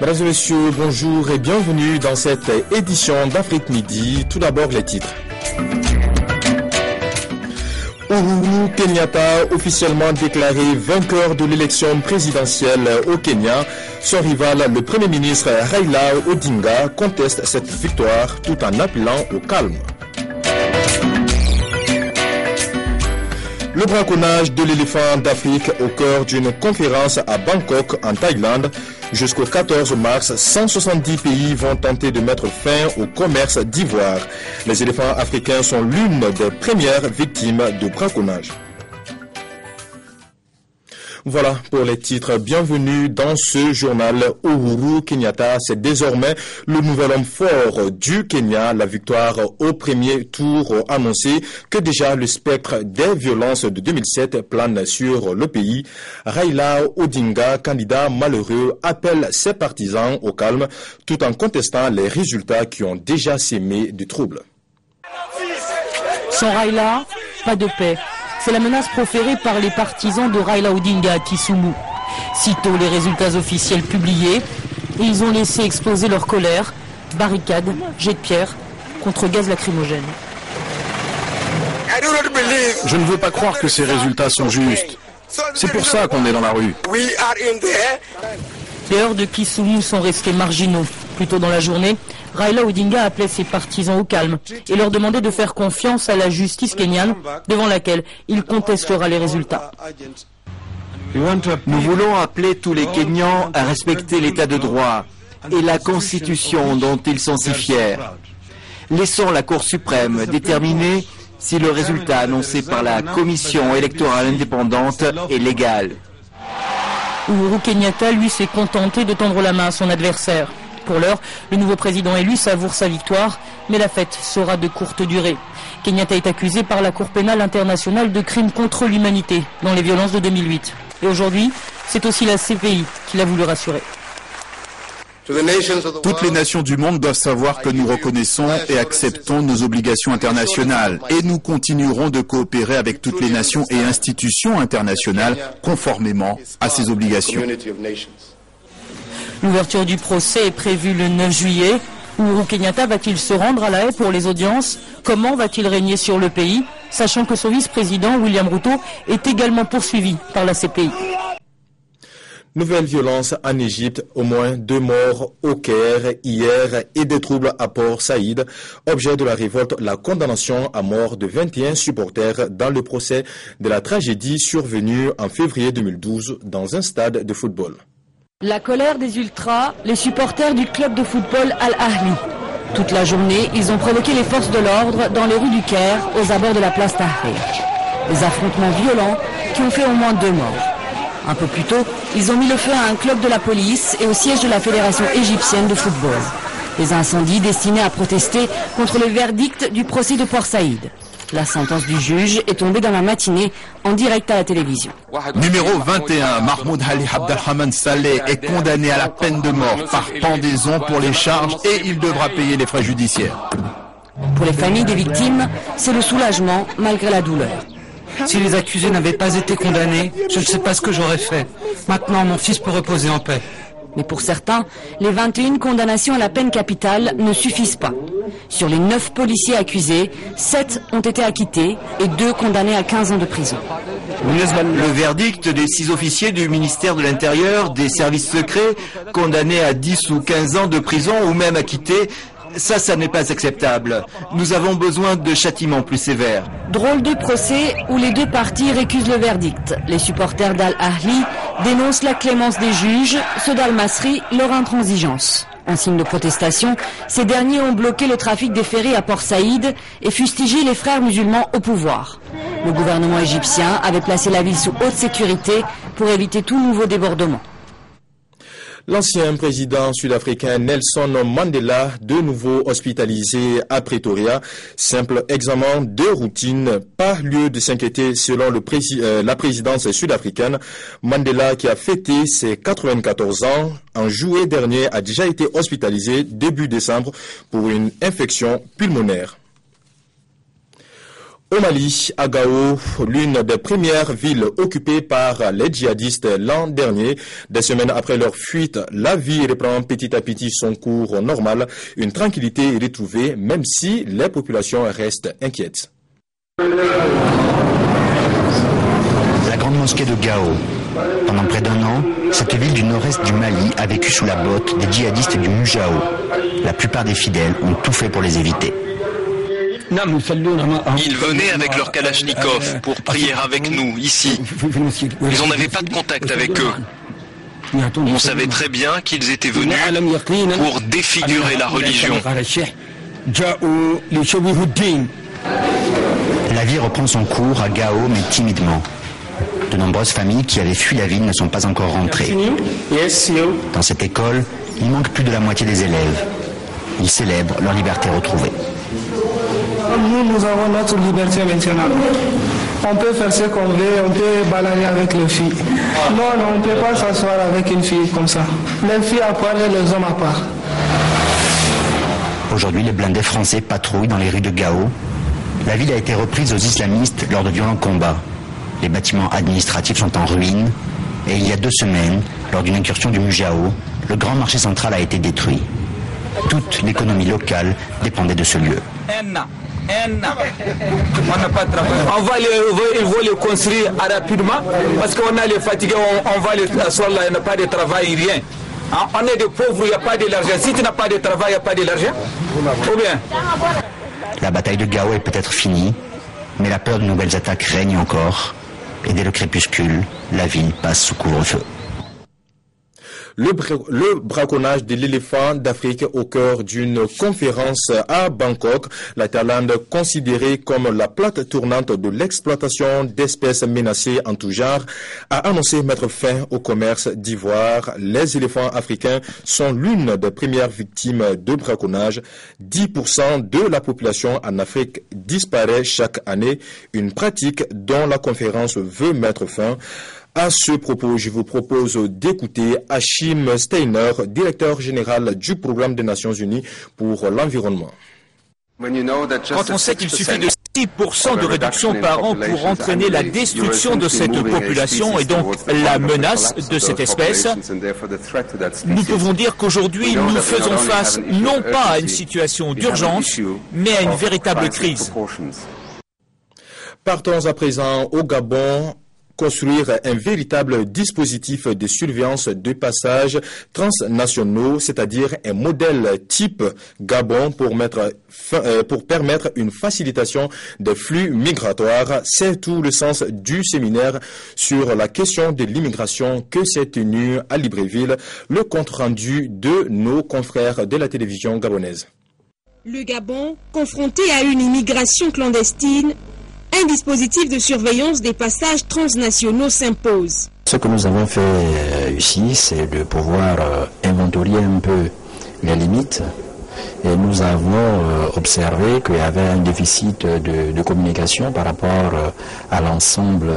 Mesdames et messieurs, bonjour et bienvenue dans cette édition d'Afrique Midi. Tout d'abord les titres. Uhuru Kenyatta, officiellement déclaré vainqueur de l'élection présidentielle au Kenya. Son rival, le Premier ministre Raila Odinga, conteste cette victoire tout en appelant au calme. Le braconnage de l'éléphant d'Afrique au cœur d'une conférence à Bangkok, en Thaïlande. Jusqu'au 14 mars, 170 pays vont tenter de mettre fin au commerce d'ivoire. Les éléphants africains sont l'une des premières victimes de braconnage. Voilà pour les titres. Bienvenue dans ce journal. Uhuru Kenyatta, c'est désormais le nouvel homme fort du Kenya. La victoire au premier tour annoncée que déjà le spectre des violences de 2007 plane sur le pays. Raila Odinga, candidat malheureux, appelle ses partisans au calme tout en contestant les résultats qui ont déjà sémé du trouble. Sans Raila, pas de paix. C'est la menace proférée par les partisans de Raila Odinga à Kisumu. Sitôt les résultats officiels publiés, ils ont laissé exploser leur colère, barricades, jets de pierre contre gaz lacrymogène. Je ne veux pas croire que ces résultats sont justes. C'est pour ça qu'on est dans la rue. Les heurts de Kisumu sont restés marginaux. Plus tôt dans la journée, Raila Odinga appelait ses partisans au calme et leur demandait de faire confiance à la justice kenyane, devant laquelle il contestera les résultats. Nous voulons appeler tous les Kenyans à respecter l'état de droit et la constitution dont ils sont si fiers. Laissons la Cour suprême déterminer si le résultat annoncé par la Commission électorale indépendante est légal. Uhuru Kenyatta, lui, s'est contenté de tendre la main à son adversaire. Pour l'heure, le nouveau président élu savoure sa victoire, mais la fête sera de courte durée. Kenyatta est accusé par la Cour pénale internationale de crimes contre l'humanité dans les violences de 2008. Et aujourd'hui, c'est aussi la CPI qui l'a voulu rassurer. Toutes les nations du monde doivent savoir que nous reconnaissons et acceptons nos obligations internationales et nous continuerons de coopérer avec toutes les nations et institutions internationales conformément à ces obligations. L'ouverture du procès est prévue le 9 juillet. Uhuru Kenyatta va-t-il se rendre à La Haye pour les audiences? Comment va-t-il régner sur le pays, sachant que son vice-président, William Ruto, est également poursuivi par la CPI? Nouvelle violence en Égypte, au moins 2 morts au Caire hier et des troubles à Port Saïd. Objet de la révolte, la condamnation à mort de 21 supporters dans le procès de la tragédie survenue en février 2012 dans un stade de football. La colère des ultras, les supporters du club de football Al-Ahli. Toute la journée, ils ont provoqué les forces de l'ordre dans les rues du Caire, aux abords de la place Tahrir. Des affrontements violents qui ont fait au moins 2 morts. Un peu plus tôt, ils ont mis le feu à un club de la police et au siège de la Fédération égyptienne de football. Des incendies destinés à protester contre le verdict du procès de Port Saïd. La sentence du juge est tombée dans la matinée en direct à la télévision. Numéro 21, Mahmoud Ali Abdelrahman Saleh est condamné à la peine de mort par pendaison pour les charges et il devra payer les frais judiciaires. Pour les familles des victimes, c'est le soulagement malgré la douleur. Si les accusés n'avaient pas été condamnés, je ne sais pas ce que j'aurais fait. Maintenant, mon fils peut reposer en paix. Mais pour certains, les 21 condamnations à la peine capitale ne suffisent pas. Sur les 9 policiers accusés, 7 ont été acquittés et 2 condamnés à 15 ans de prison. Le verdict des 6 officiers du ministère de l'Intérieur, des services secrets, condamnés à 10 ou 15 ans de prison ou même acquittés, ça n'est pas acceptable. Nous avons besoin de châtiments plus sévères. Drôle de procès où les 2 parties récusent le verdict. Les supporters d'Al-Ahli dénoncent la clémence des juges, ceux d'Al-Masri leur intransigeance. En signe de protestation, ces derniers ont bloqué le trafic des ferries à Port Saïd et fustigé les frères musulmans au pouvoir. Le gouvernement égyptien avait placé la ville sous haute sécurité pour éviter tout nouveau débordement. L'ancien président sud-africain Nelson Mandela, de nouveau hospitalisé à Pretoria. Simple examen de routine, pas lieu de s'inquiéter selon la présidence sud-africaine. Mandela, qui a fêté ses 94 ans en juillet dernier, a déjà été hospitalisé début décembre pour une infection pulmonaire. Au Mali, à Gao, l'une des premières villes occupées par les djihadistes l'an dernier, des semaines après leur fuite, la vie reprend petit à petit son cours normal. Une tranquillité est retrouvée, même si les populations restent inquiètes. La grande mosquée de Gao. Pendant près d'1 an, cette ville du nord-est du Mali a vécu sous la botte des djihadistes du Mujao. La plupart des fidèles ont tout fait pour les éviter. Ils venaient avec leur kalachnikov pour prier avec nous, ici. Mais on n'avait pas de contact avec eux. On savait très bien qu'ils étaient venus pour défigurer la religion. La vie reprend son cours à Gao, mais timidement. De nombreuses familles qui avaient fui la ville ne sont pas encore rentrées. Dans cette école, il manque plus de la moitié des élèves. Ils célèbrent leur liberté retrouvée. Nous avons notre liberté maintenant. On peut faire ce qu'on veut, on peut balader avec les filles. Non, on ne peut pas s'asseoir avec une fille comme ça. Les filles à part et les hommes à part. Aujourd'hui, les blindés français patrouillent dans les rues de Gao. La ville a été reprise aux islamistes lors de violents combats. Les bâtiments administratifs sont en ruine. Et il y a 2 semaines, lors d'une incursion du Mujao, le grand marché central a été détruit. Toute l'économie locale dépendait de ce lieu. Ils vont le construire rapidement parce qu'on a les fatigués, on va les asseoir là, il n'y a pas de travail, rien. Hein? On est des pauvres, il n'y a pas de l'argent. Si tu n'as pas de travail, il n'y a pas de l'argent. Ou bien? La bataille de Gao est peut-être finie, mais la peur de nouvelles attaques règne encore. Et dès le crépuscule, la ville passe sous couvre-feu. Le braconnage de l'éléphant d'Afrique au cœur d'une conférence à Bangkok. La Thaïlande, considérée comme la plaque tournante de l'exploitation d'espèces menacées en tout genre, a annoncé mettre fin au commerce d'ivoire. Les éléphants africains sont l'une des premières victimes de braconnage. 10% de la population en Afrique disparaît chaque année, une pratique dont la conférence veut mettre fin. À ce propos, je vous propose d'écouter Achim Steiner, directeur général du Programme des Nations Unies pour l'environnement. Quand on sait qu'il suffit de 6% de réduction par an pour entraîner la destruction de cette population et donc la menace de cette espèce, nous pouvons dire qu'aujourd'hui nous faisons face non pas à une situation d'urgence, mais à une véritable crise. Partons à présent au Gabon. Construire un véritable dispositif de surveillance de passages transnationaux, c'est-à-dire un modèle type Gabon pour permettre une facilitation des flux migratoires. C'est tout le sens du séminaire sur la question de l'immigration que s'est tenu à Libreville. Le compte rendu de nos confrères de la télévision gabonaise. Le Gabon, confronté à une immigration clandestine, un dispositif de surveillance des passages transnationaux s'impose. Ce que nous avons fait ici, c'est de pouvoir inventorier un peu les limites. Et nous avons observé qu'il y avait un déficit de communication par rapport à l'ensemble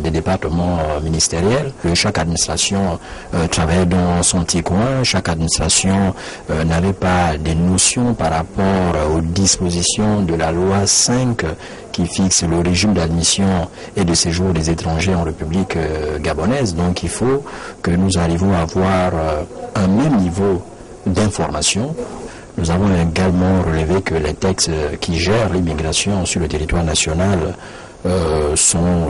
des départements ministériels. Chaque administration travaillait dans son petit coin, chaque administration n'avait pas des notions par rapport aux dispositions de la loi 5 qui fixe le régime d'admission et de séjour des étrangers en République gabonaise. Donc il faut que nous arrivions à avoir un même niveau d'information. Nous avons également relevé que les textes qui gèrent l'immigration sur le territoire national sont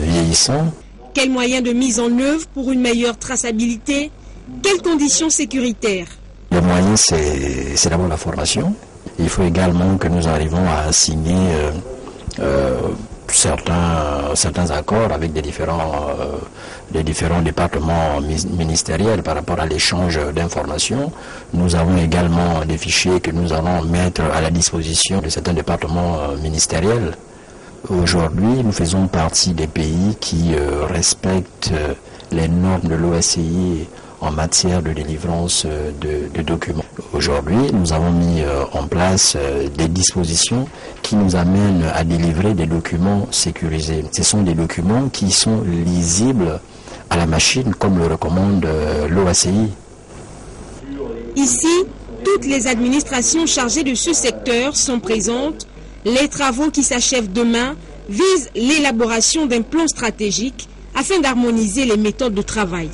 vieillissants. Quels moyens de mise en œuvre pour une meilleure traçabilité? Quelles conditions sécuritaires? Le moyen, c'est d'abord la formation. Il faut également que nous arrivions à signer certains accords avec les différents départements ministériels par rapport à l'échange d'informations. Nous avons également des fichiers que nous allons mettre à la disposition de certains départements ministériels. Aujourd'hui, nous faisons partie des pays qui respectent les normes de l'OSCE en matière de délivrance de documents. Aujourd'hui, nous avons mis en place des dispositions qui nous amènent à délivrer des documents sécurisés. Ce sont des documents qui sont lisibles à la machine, comme le recommande l'OACI. Ici, toutes les administrations chargées de ce secteur sont présentes, Les travaux qui s'achèvent demain visent l'élaboration d'un plan stratégique afin d'harmoniser les méthodes de travail.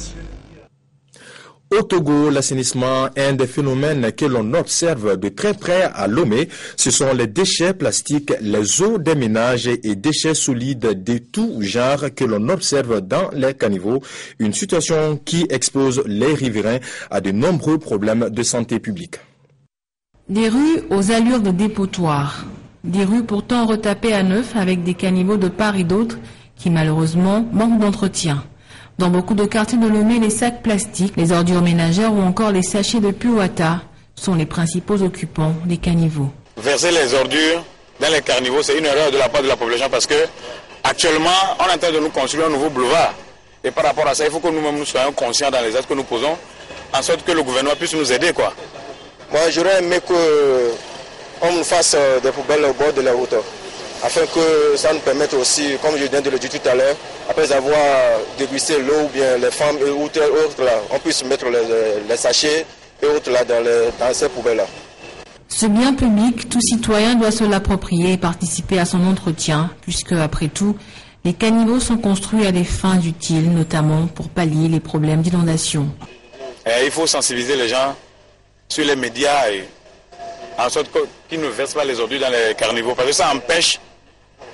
Au Togo, l'assainissement est un des phénomènes que l'on observe de très près à Lomé. Ce sont les déchets plastiques, les eaux des ménages et déchets solides de tout genre que l'on observe dans les caniveaux. Une situation qui expose les riverains à de nombreux problèmes de santé publique. Des rues aux allures de dépotoirs. Des rues pourtant retapées à neuf avec des caniveaux de part et d'autre qui malheureusement manquent d'entretien. Dans beaucoup de quartiers de Lomé, les sacs plastiques, les ordures ménagères ou encore les sachets de puwata sont les principaux occupants des caniveaux. Verser les ordures dans les caniveaux, c'est une erreur de la part de la population parce que actuellement, on est en train de nous construire un nouveau boulevard. Et par rapport à ça, il faut que nous-mêmes nous soyons conscients dans les actes que nous posons, en sorte que le gouvernement puisse nous aider, quoi. Moi, j'aurais aimé qu'on nous fasse des poubelles au bord de la route, afin que ça nous permette aussi, comme je viens de le dire tout à l'heure, après avoir dégusté l'eau ou bien les femmes et autres là, on puisse mettre les sachets et autres là dans ces poubelles-là. Ce bien public, tout citoyen doit se l'approprier et participer à son entretien, puisque, après tout, les caniveaux sont construits à des fins utiles, notamment pour pallier les problèmes d'inondation. Il faut sensibiliser les gens sur les médias et en sorte qu'ils ne versent pas les ordures dans les caniveaux, parce que ça empêche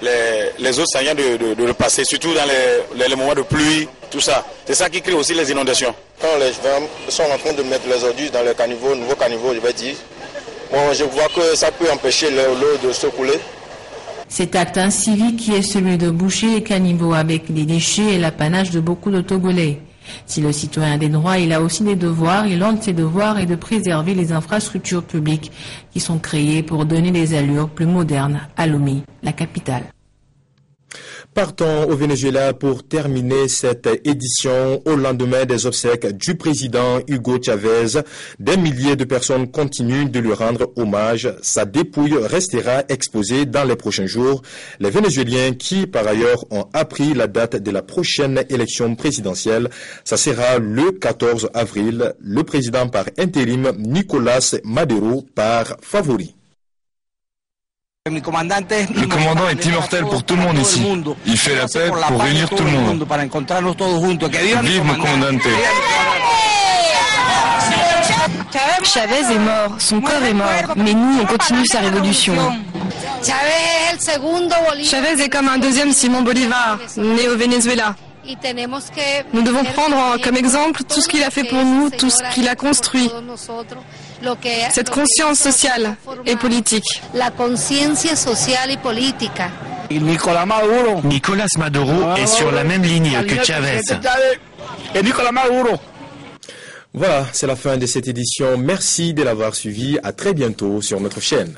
les eaux saillantes de passer, surtout dans les moments de pluie, tout ça. C'est ça qui crée aussi les inondations. Quand les gens sont en train de mettre les ordures dans les caniveaux, nouveaux caniveaux, je vais dire, bon, je vois que ça peut empêcher l'eau de se couler. Cet acte incivique qui est celui de boucher les caniveaux avec des déchets est l'apanage de beaucoup de Togolais. Si le citoyen a des droits, il a aussi des devoirs, et l'un de ses devoirs est de préserver les infrastructures publiques qui sont créées pour donner des allures plus modernes à Lomé, la capitale. Partons au Venezuela pour terminer cette édition au lendemain des obsèques du président Hugo Chavez. Des milliers de personnes continuent de lui rendre hommage. Sa dépouille restera exposée dans les prochains jours. Les Vénézuéliens qui, par ailleurs, ont appris la date de la prochaine élection présidentielle, ça sera le 14 avril. Le président par intérim, Nicolas Maduro, par favori. Le commandant est immortel pour tout le monde ici. Il fait la paix pour réunir tout le monde. Vive mon commandante. Chavez est mort, son corps est mort, mais nous, on continue sa révolution. Chavez est comme un deuxième Simon Bolivar, né au Venezuela. Nous devons prendre comme exemple tout ce qu'il a fait pour nous, tout ce qu'il a construit. Cette conscience sociale et politique. Nicolas Maduro est sur la même ligne que Chavez. Voilà, c'est la fin de cette édition. Merci de l'avoir suivi. À très bientôt sur notre chaîne.